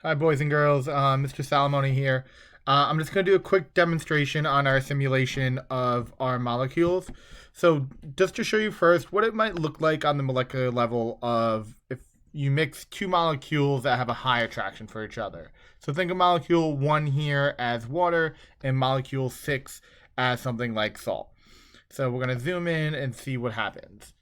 Hi, boys and girls. Mr. Salamone here. I'm just going to do a quick demonstration on our simulation of our molecules. So, just to show you first what it might look like on the molecular level of if you mix two molecules that have a high attraction for each other. So, think of molecule 1 here as water and molecule 6 as something like salt. So, we're going to zoom in and see what happens.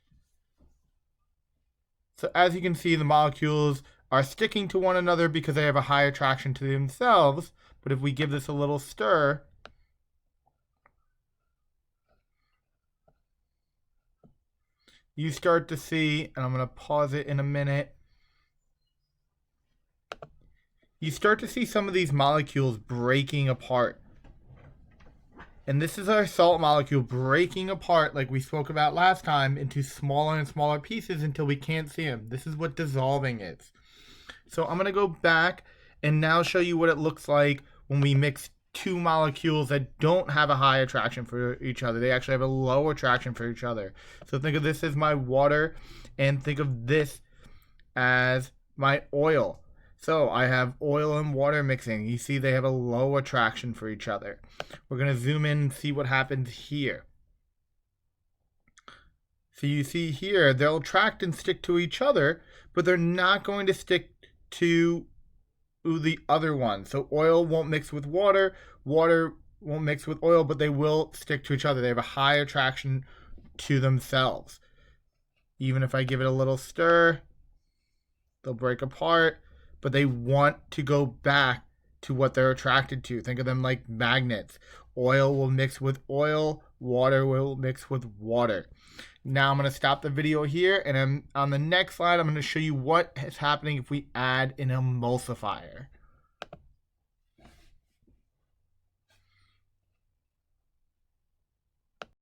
So, as you can see, the molecules are sticking to one another because they have a high attraction to themselves. But if we give this a little stir, you start to see, and I'm going to pause it in a minute, you start to see some of these molecules breaking apart. And this is our salt molecule breaking apart, like we spoke about last time, into smaller and smaller pieces until we can't see them. This is what dissolving is. So I'm going to go back and now show you what it looks like when we mix two molecules that don't have a high attraction for each other. They actually have a low attraction for each other. So think of this as my water and think of this as my oil. So I have oil and water mixing. You see they have a low attraction for each other. We're going to zoom in and see what happens here. So you see here, they'll attract and stick to each other, but they're not going to stick to the other one. So oil won't mix with water, water won't mix with oil, but they will stick to each other. They have a high attraction to themselves. Even if I give it a little stir, they'll break apart, but they want to go back to what they're attracted to. Think of them like magnets. Oil will mix with oil, water will mix with water. Now I'm going to stop the video here, and on the next slide, I'm going to show you what is happening if we add an emulsifier.